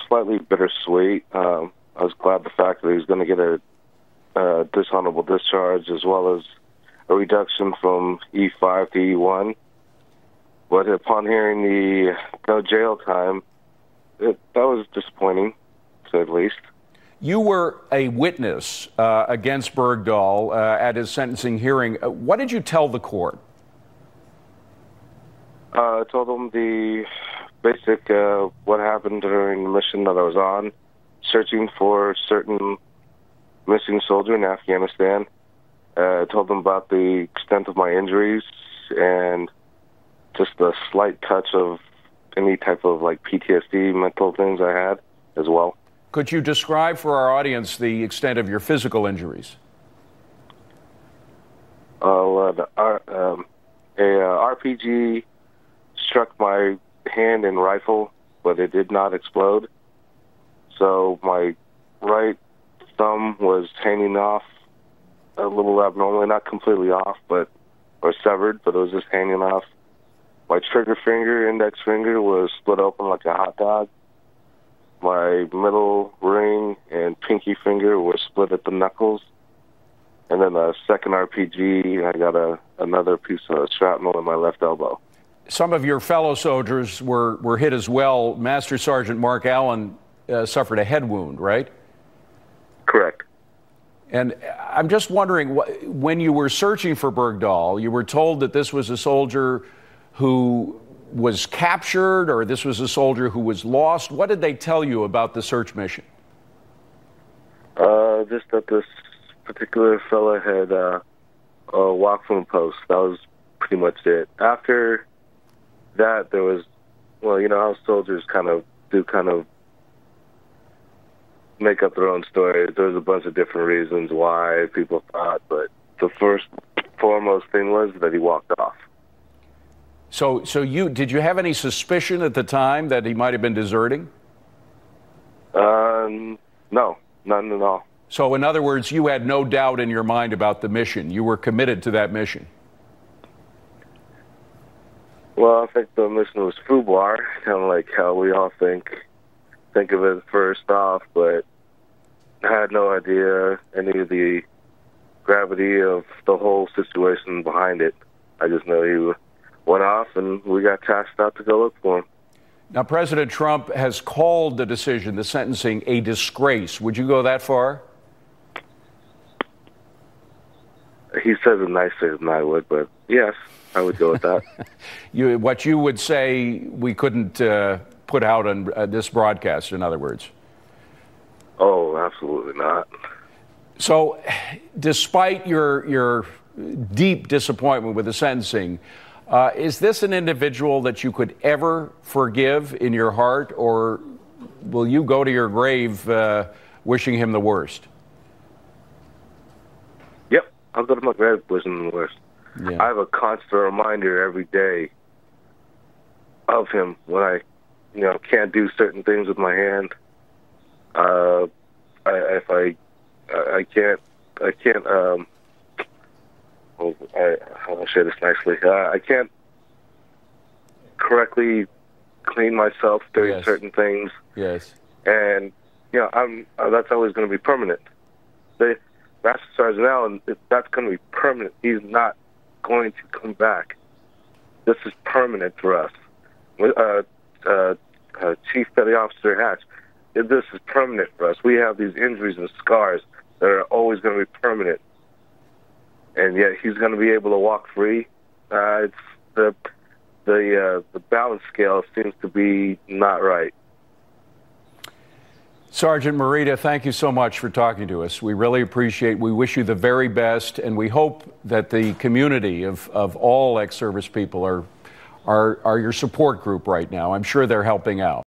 slightly bittersweet. I was glad the fact that he was going to get a dishonorable discharge as well as a reduction from E5 to E1. But upon hearing the no jail time, that was disappointing, to say the least. You were a witness against Bergdahl at his sentencing hearing. What did you tell the court? I told them the basic what happened during the mission that I was on, searching for a certain missing soldier in Afghanistan. I told them about the extent of my injuries and just a slight touch of any type of like PTSD, mental things I had as well. Could you describe for our audience the extent of your physical injuries? A RPG struck my hand and rifle, but it did not explode. So my right thumb was hanging off a little abnormally, not completely off, or severed, but it was just hanging off. My trigger finger, index finger, was split open like a hot dog. My middle ring and pinky finger were split at the knuckles. And then the second RPG, I got another piece of shrapnel in my left elbow. Some of your fellow soldiers were hit as well. Master Sergeant Mark Allen suffered a head wound, right? Correct. And I'm just wondering, when you were searching for Bergdahl, you were told that this was a soldier who was captured, or this was a soldier who was lost. What did they tell you about the search mission? Just that this particular fella had walked from a post. That was pretty much it. After that, there was, well, you know how soldiers kind of make up their own stories. There was a bunch of different reasons why people thought, but the first foremost thing was that he walked off. So did you have any suspicion at the time that he might have been deserting? No, none at all. So in other words, you had no doubt in your mind about the mission. You were committed to that mission. Well, I think the mission was FUBAR, kind of like how we all think of it first off, but I had no idea any of the gravity of the whole situation behind it. I just know he went off, and we got tasked out to go look for him. Now, President Trump has called the decision, the sentencing, a disgrace. Would you go that far? He says it nicer than I would, but yes, I would go with that. What you would say we couldn't put out on this broadcast, in other words? Oh, absolutely not. So, despite your deep disappointment with the sentencing, is this an individual that you could ever forgive in your heart, or will you go to your grave wishing him the worst? Yep, I'll go to my grave wishing him the worst. Yeah. I have a constant reminder every day of him when I, can't do certain things with my hand. How do I say this nicely? I can't correctly clean myself doing certain things. Yes. And that's always going to be permanent. Master Sergeant Allen, if that's going to be permanent, he's not going to come back. This is permanent for us. Chief Petty Officer Hatch, this is permanent for us. We have these injuries and scars that are always going to be permanent. And yet he's going to be able to walk free. It's the balance scale seems to be not right. Sergeant Morita, thank you so much for talking to us. We really appreciate. We wish you the very best, and we hope that the community of all ex-service people are your support group right now. I'm sure they're helping out.